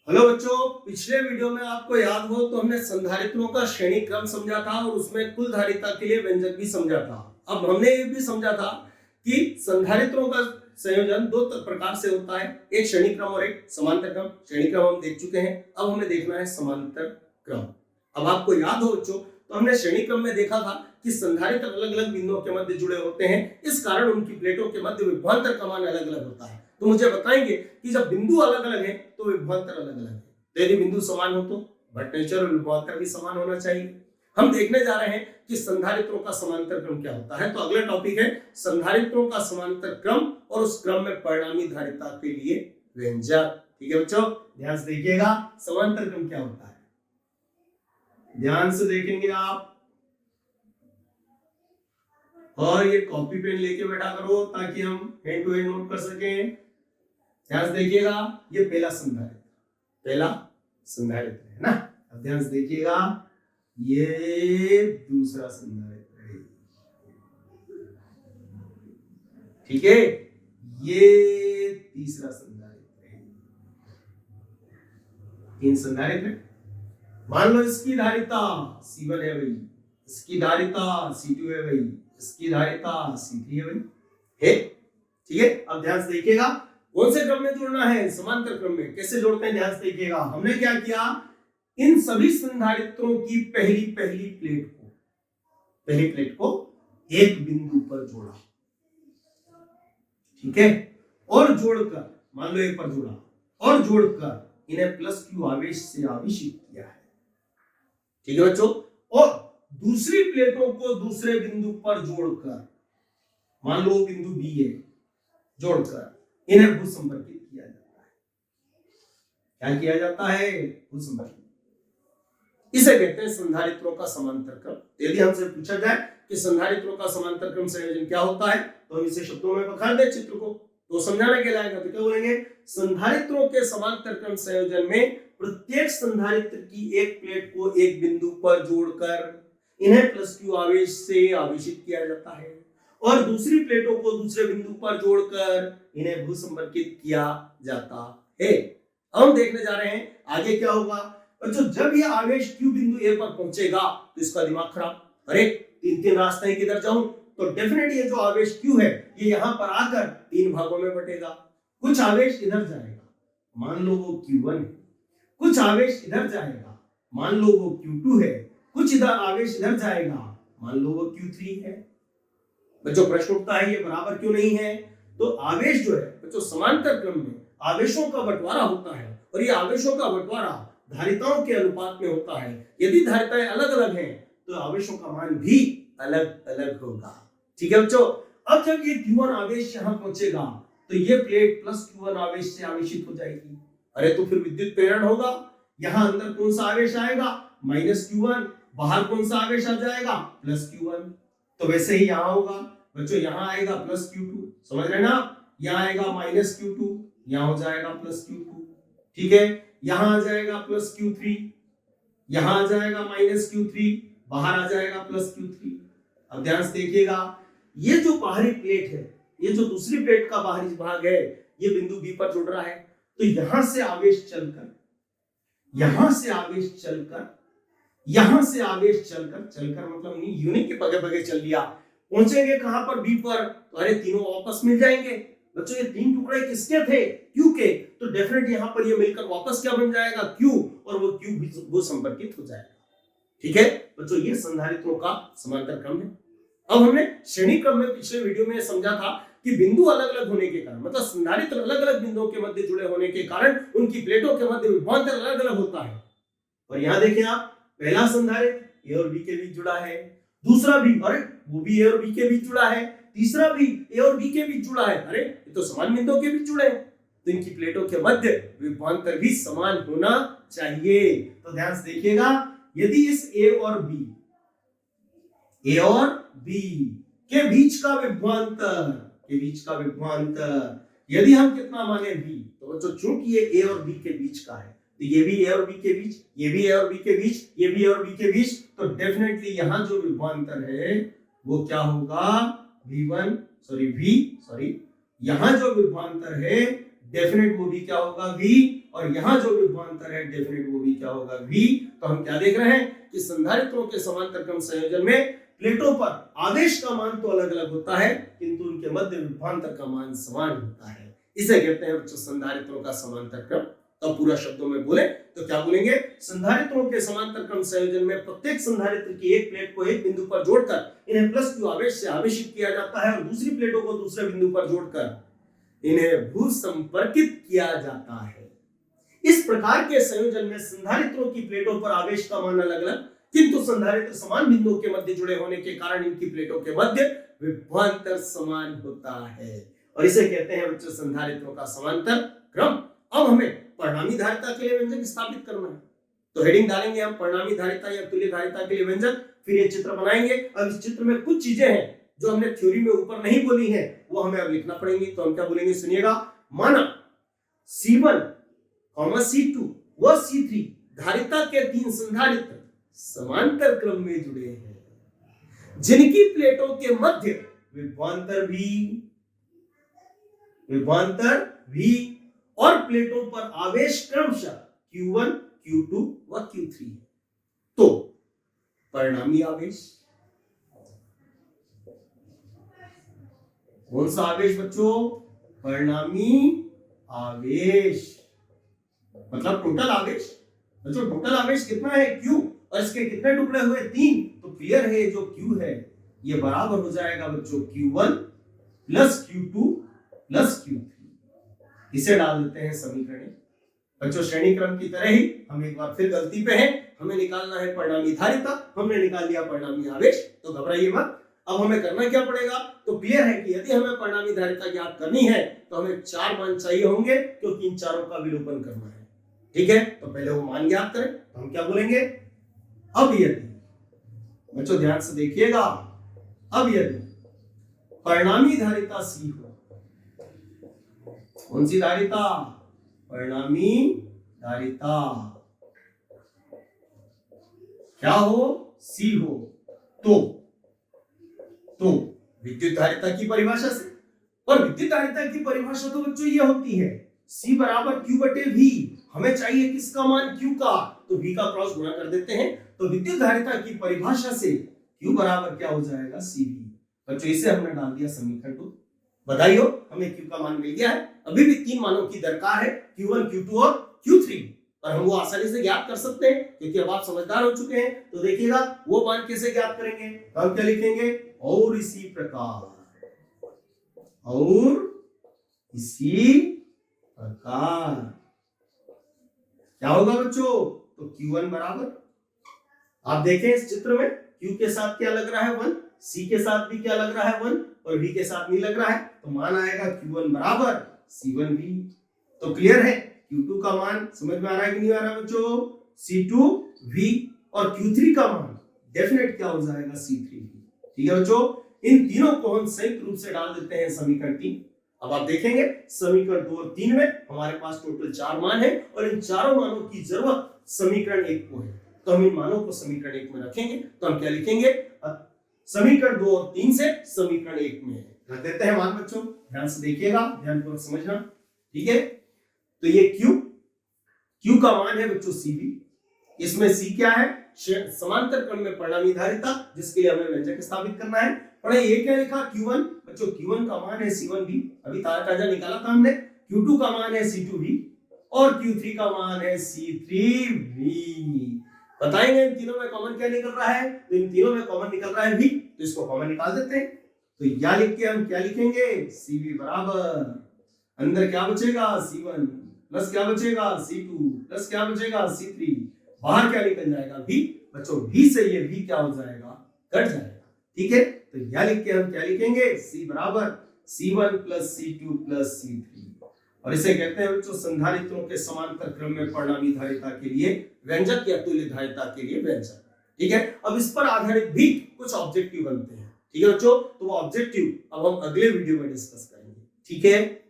Hello बच्चों, पिछले video में आपको याद हो तो हमने संधारित्रों का श्रेणी क्रम समझा था और उसमें कुल धारिता के लिए व्यंजक भी समझा था। अब हमने ये भी समझा था कि संधारित्रों का संयोजन दो प्रकार से होता है, एक श्रेणी क्रम और एक समांतर क्रम। श्रेणी क्रम हम देख चुके हैं, अब हमें देखना है समांतर क्रम। अब आपको याद हो बच्चों, तो हमने श्रेणी क्रम में देखा था कि संधारित्र अलग अलग बिंदुओं के मध्य जुड़े होते हैं, इस कारण उनकी प्लेटों के मध्य विभवांतर का मान अलग अलग होता है। तो मुझे बताएंगे कि जब बिंदु अलग अलग है तो विभवांतर अलग अलग है। तो यदि बिंदु समान हो तो बट नेचर और विभवांतर भी समान होना चाहिए। हम देखने जा रहे हैं कि संधारित्रों का समांतर क्रम क्या होता है। तो अगला टॉपिक है संधारित्रों का समांतर क्रम और उस क्रम में परिणामी धारिता के लिए व्यंजक। ठीक है बच्चों, ध्यान से देखिएगा समांतर क्रम क्या होता है, ध्यान से देखेंगे आप। और ये कॉपी पेन लेके बैठा करो ताकि हम हैंड टू हैंड नोट कर सकें। ध्यान से देखिएगा, ये पहला संधारित्र है ना। अब ध्यान से देखिएगा, ये दूसरा संधारित्र है, ठीक है। ये तीसरा संधारित्र है। तीन संधारित्र। मान लो इसकी धारिता C1 है भाई, इसकी धारिता C2 है भाई, इसकी धारिता C3 है भाई, है ठीक है। अब ध्यान से देखिएगा कौन से क्रम में जोड़ना है, समांतर क्रम में। कैसे जोड़ते हैं ध्यान से देखिएगा। हमने क्या किया, इन सभी संधारित्रों की पहली प्लेट को एक बिंदु पर जोड़ा, ठीक है। और जोड़कर, मान लो एक पर जोड़ा और जोड़कर इन्हें प्लस Q आवेश से आवेशित किया है, ठीक है बच्चों। और दूसरी प्लेटों को दूसरे बिंदु पर जोड़कर, मान लो बिंदु B है, जोड़कर इन्हें भूसंपर्कित किया जाता है। क्या किया जाता है, भूसंपर्कित। इसे कहते हैं संधारित्रों का समांतर क्रम। यदि हमसे पूछा जाए कि संधारित्रों का समांतर क्रम संयोजन क्या होता है, तो हम इसे शब्दों में बखार दे चित्र को, तो समझाने के लिए आएगा तो क्या बोलेंगे, संधारित्रों के समांतर क्रम संयोजन में प्रत्येक संधारित्र की एक प्लेट को एक बिंदु पर जोड़कर इन्हें प्लस Q आवेश से आवेशित किया जाता है और दूसरी प्लेटों को दूसरे बिंदु पर जोड़कर इन्हें भूसंपर्कित किया जाता है। अब हम देखने जा रहे हैं आगे क्या होगा। बच्चों, जब यह आवेश Q बिंदु A पर पहुंचेगा तो इसका दिमाग खराब, अरे तीन रास्ते हैं, किधर जाऊं। तो डेफिनेटली ये जो आवेश Q है ये यहां पर आकर तीन भागों में बटेगा। कुछ आवेश इधर जाएगा, मान लो वो Q1 है, कुछ आवेश इधर जाएगा, मान लो वो Q2 है, कुछ इधर आवेश इधर जाएगा, मान लो वो Q3 है। बच्चों प्रश्न उठता है ये बराबर क्यों नहीं है। तो आवेश जो है बच्चों, समांतर क्रम में आवेशों का बंटवारा होता है और ये आवेशों का बंटवारा धारिताओं के अनुपात में होता है। यदि धारिताएं अलग अलग हैं तो आवेशों का मान भी अलग अलग होगा, ठीक है बच्चों। अब जब ये Q1 आवेश यहां पहुंचेगा तो ये प्लेट प्लस Q1 आवेश से आवेशित हो जाएगी। अरे तो फिर विद्युत प्रेरण होगा, यहां अंदर कौन सा आवेश आएगा, माइनस Q1, बाहर कौन सा आवेश आ जाएगा, प्लस Q1। तो वैसे ही यहां होगा बच्चों, यहां आएगा प्लस Q2, समझ रहे ना। यहां आएगा माइनस Q2, यहां हो जाएगा प्लस Q2, ठीक है। यहां आ जाएगा प्लस Q3, यहां आ जाएगा माइनस Q3, बाहर आ जाएगा प्लस Q3। अब ध्यान से देखिएगा, ये जो बाहरी प्लेट है, ये जो दूसरी प्लेट का बाहरी भाग है, ये बिंदु B पर जुड़ रहा है। तो यहां से आवेश चलकर, यहां से आवेश चलकर, यहां से आवेश चलकर मतलब यूनिट के बगे बगे चल लिया, पहुंचेंगे कहां पर, B पर। तो अरे तीनों वापस मिल जाएंगे। बच्चों ये तीन टुकड़े किसके थे, Q के। तो डेफिनेटली यहां पर ये मिलकर वापस क्या बन जाएगा, Q, और वो Q भी संपर्कित हो जाएगा, ठीक है बच्चों। ये संधारित्रों का समांतर क्रम है। अब हमने श्रेणी क्रम में पिछले वीडियो में समझा था कि बिंदु अलग अलग होने के कारण, मतलब संधारित्र अलग अलग बिंदुओं के मध्य जुड़े होने के कारण उनकी प्लेटों के मध्य विभवांतर अलग अलग होता है। और यहां देखें आप, पहला संधारित्र A और B के बीच जुड़ा है, दूसरा भी, अरे वो भी A और B के बीच जुड़ा है, तीसरा भी A और B के बीच जुड़ा है, अरे ये तो समान बिंदुओं के बीच जुड़े हैं। तो इनकी प्लेटों के मध्य विभवांतर भी समान होना चाहिए। तो ध्यान से देखिएगा, यदि इस A और B के बीच का विभवांतर यदि हम कितना माने V, तो बच्चों चूंकि ये A और B के बीच का है, तो ये भी A और B के बीच, ये भी A और B के बीच, ये भी A और B के बीच, तो डेफिनेटली यहां जो विभवांतर है वो क्या होगा, V, यहां जो विभवांतर है डेफिनेट वो भी क्या होगा v, और यहाँ जो विभवांतर है डेफिनेट वो भी क्या होगा v। तो हम क्या देख रहे हैं कि संधारित्रों के समांतर क्रम संयोजन में प्लेटों पर आवेश का मान तो अलग अलग होता है किंतु उनके मध्य विभवांतर का मान समान होता है। इसे कहते हैं बच्चों संधारित्रों का समांतर क्रम। तो पूरा शब्दों में बोले तो क्या बोलेंगे, संधारित्रों के समांतर क्रम संयोजन में प्रत्येक संधारित्र की एक प्लेट को एक बिंदु पर जोड़कर इन्हें प्लस q आवेश से आवेशित किया जाता है और दूसरी प्लेटों को दूसरे बिंदु पर जोड़कर इन्हें भू संपर्कित किया जाता है। इस प्रकार के संयोजन में संधारित्रों की प्लेटों पर आवेश का मान अलग अलग किंतु संधारित्र समान बिंदुओं के मध्य जुड़े होने के कारण इनकी प्लेटों के मध्य विभवांतर समान होता है और इसे कहते हैं बच्चों संधारित्रों का समांतर क्रम। अब हमें परिणामी धारिता के लिए व्यंजक स्थापित करना है तो हेडिंग डालेंगे हम परिणामी धारिता या तुल्य धारिता के लिए व्यंजक, फिर ये चित्र बनाएंगे। अब इस चित्र में कुछ चीजें हैं जो हमने थ्योरी में ऊपर नहीं बोली है वो हमें अब लिखना पड़ेंगी। तो हम क्या बोलेंगे सुनिएगा, माना C1, C2 व C3 धारिता के 3 संधारित्र समांतर क्रम में जुड़े हैं जिनकी प्लेटों के मध्य विभवांतर V और प्लेटों पर आवेश क्रमशः Q1, Q2 व Q3 है। तो परिणामी आवेश, कौन सा आवेश बच्चों, परिणामी आवेश मतलब टोटल आवेश। बच्चों टोटल आवेश कितना है Q और इसके कितने टुकड़े हुए 3, तो क्लियर है जो Q है ये बराबर हो जाएगा बच्चों Q1 plus Q2 plus Q3। इसे डाल देते हैं समीकरण। बच्चों श्रेणी क्रम की तरह ही हम एक बार फिर गलती पे हैं, हमें निकालना है परिणामी धारिता, हमने निकाल लिया परिणामी आवेश, तो घबराइए मत। अब हमें करना क्या पड़ेगा, तो क्लियर है कि यदि हमें परिणामी धारिता ज्ञात करनी है तो हमें 4 मान चाहिए होंगे क्योंकि इन चारों का विलोपन करना है। ठीक है, तो पहले वो मान ज्ञात करें। तो हम क्या बोलेंगे, अब यदि, बच्चों ध्यान से देखिएगा, अब यदि परिणामी धारिता C हो, कौन सी धारिता, परिणामी धारिता क्या हो, C हो, तो विद्युत धारिता की परिभाषा से, और विद्युत धारिता की परिभाषा तो बच्चों ये होती है C बराबर Q बटे V। हमें चाहिए किसका मान, Q का, तो V का क्रॉस गुणा कर देते हैं। तो विद्युत धारिता की परिभाषा से Q बराबर क्या हो जाएगा, CV। बच्चों इसे हमने डाल दिया समीकरण 2। बधाई हो, हमें Q का मान मिल गया है। अभी भी 3 मानों की दरकार है, Q1, Q2 और Q3, और हम वो आसानी से ज्ञात कर सकते हैं क्योंकि अब आप समझदार हो चुके हैं। तो देखिएगा वो मान कैसे ज्ञात करेंगे, हम क्या लिखेंगे, और इसी प्रकार क्या होगा बच्चों, तो Q1 बराबर, आप देखें इस चित्र में Q के साथ क्या लग रहा है 1, C के साथ भी क्या लग रहा है 1 और V के साथ नहीं लग रहा है, तो मान आएगा Q1 बराबर C1V। तो क्लियर है, Q2 का मान समझ में आ रहा है कि नहीं आ रहा बच्चों, C2V, और Q3 का मान डेफिनेट क्या हो जाएगा, C3V। ठीक है बच्चों, इन तीनों को हम संयुक्त रूप से डाल देते हैं समीकरण 3। अब आप देखेंगे समीकरण 2 और 3 में हमारे पास टोटल 4 मान है और इन चारों मानों की जरूरत समीकरण 1 को है, तो हम इन मानों को समीकरण 1 में रखेंगे। तो हम क्या लिखेंगे, समीकरण 2 और 3 से समीकरण 1 में रख देते हैं मान। बच्चों ध्यान से देखिएगा, ध्यानपूर्वक समझना, ठीक है। तो ये Q का मान है बच्चों CV, इसमें C क्या है, समांतर क्रम में परिणामी धारिता, जिसके लिए हमें व्यंजक स्थापित करना है। पढ़े ये क्या लिखा, Q1, बच्चों Q1 का मान है C1V, अभी ताजा निकाला था हमने। Q2 का मान है C2V और Q3 का मान है C3V। बताएंगे इन तीनों में कॉमन क्या निकल रहा है, तो इन तीनों में कॉमन निकल रहा है V, तो इसको कॉमन निकाल देते हैं। तो या लिख के हम क्या लिखेंगे, CV बराबर, अंदर क्या बचेगा C1 प्लस क्या बचेगा C2 प्लस क्या बचेगा C3, बाहर क्या निकल जाएगा V। बच्चों V से ये V क्या हो जाएगा, कट जाएगा। ठीक है, तो या लिख के हम क्या लिखेंगे, C बराबर C1 plus C2 plus C3, और इसे कहते हैं बच्चों संधारित्रों के समांतर क्रम में परिणामी धारिता के लिए व्यंजक या तुल्य धारिता के लिए व्यंजक। ठीक है, अब इस पर आधारित भी कुछ ऑब्जेक्टिव बनते हैं। ठीक है बच्चों, तो वो ऑब्जेक्टिव अब हम अगले वीडियो में डिस्कस करेंगे। ठीक है।